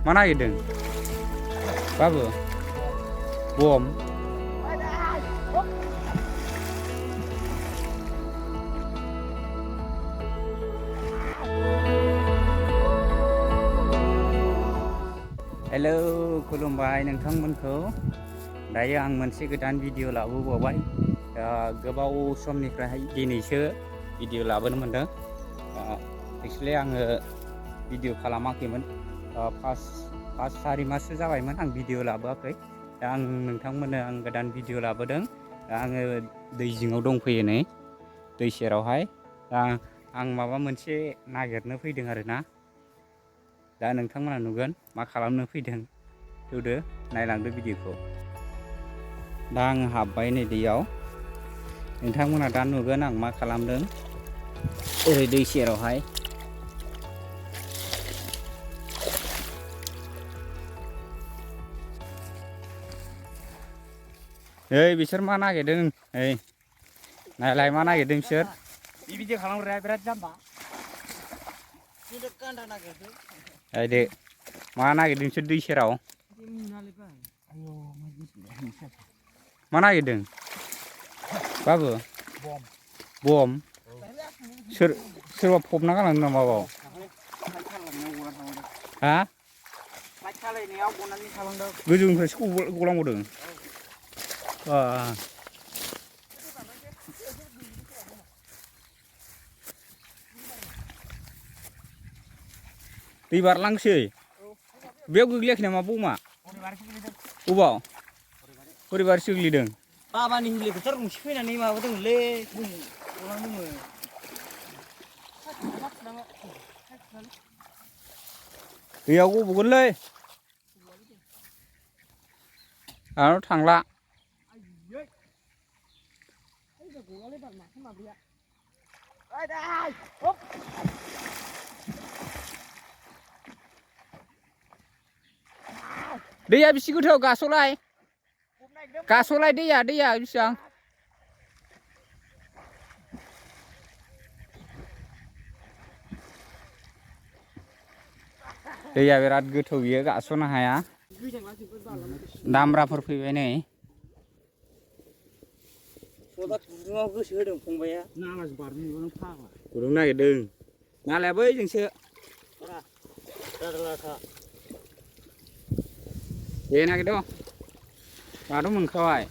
Mana gitu? Babu. Bom. Hello, खुलुमबाय नोंथांमोनखौ दायो आं मोनसे गोदान भिडिअ लाबोबावबाय गोबाव समनिफ्राय दिनैसो भिडिअ लाबोनो मोनदों एक्चुअली आङो भिडिअ खालामाखैमोन पास 4 माससो जाबायमोन आं भिडिअ लाबोआखै दा आं नोंथांमोननो आं गोदान भिडिअ लाबोदों दा आङो दै जिङाव दंफैयो नै दै सेरावहाय दा आं माबा मोनसे नागिरनो फैदों आरोना दा नोंथांमोना नुगोन मा खालामनो फैदों नुदो नायलांदो भिडिअखौ दा आं हाबबाय नै दैयाव नोंथांमोना दा नुगोन आं मा खालामदों ओरै दै सेरावहाय ओइ बिसोर मा नागिरदों ओइ नायलाय मा नागिरदों बिसोर भिडिअ खालामग्राया बिराद जाम्बा गान्दा नागिरदों नायदो मा नागिरदों बिसोर दै सेराव मा नागिरदों बाबु बम सोरबा फबना गालांदों नामा बाव हा गोजौनिफ्रायसो गलांबावदों दै बारलांसै बेयाव गोग्लैयाखै नामा बमा अबाव बोरैबारसो गोग्लैदों बाबानि हेलिकप्टार गंसे फैनानै माबादोंमोनलै गलांदोंमोन दैयाव गबगोनलै आंनाव थांला दैया बेसे गोथौ गास'लाय दैया बेसेबां दैया बिराद गोथौ बियो गास'नो हाया दामब्राफोर फैबाय नै गुदुङाव गोसो होदों फंबाया गुदुं नागिरदों नालाया बैजोंसो दे नागिरदों दाथ' मोनखाबाय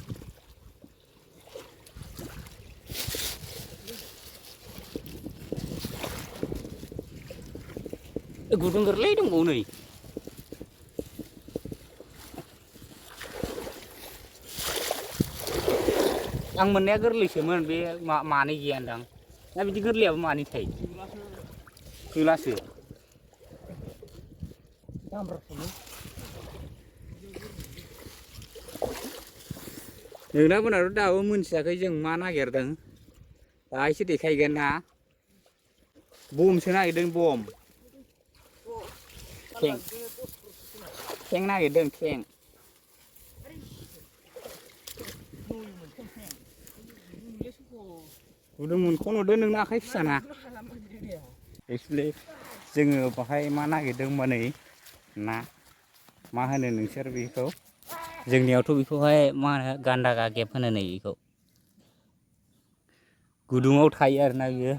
गुदुं गोरलै दंबावो नै आं मोननाया गोरलैसोमोन बे मानै गैयानदां दा बिदि गोरलैयाबो मानै थायो थोलासो नोंथांमोनाथ' दाबो मोनथियाखै जों मा नागिरदों दाहायसो देखायगोन ना बमसो नागिरदों बम थें नागिरदों थें गुदुं मोनखौ नुदों नोंना आखाइ फिसाना एक्सुवेलि जोङो बाहाय मा नागिरदों होनबा नै ना मा होनो नोंसोर बेखौ जोंनियावथ' बेखौहाय मा होनो गान्दा गागेब होनो नै बेखौ गुदुङाव थायो आरोना बियो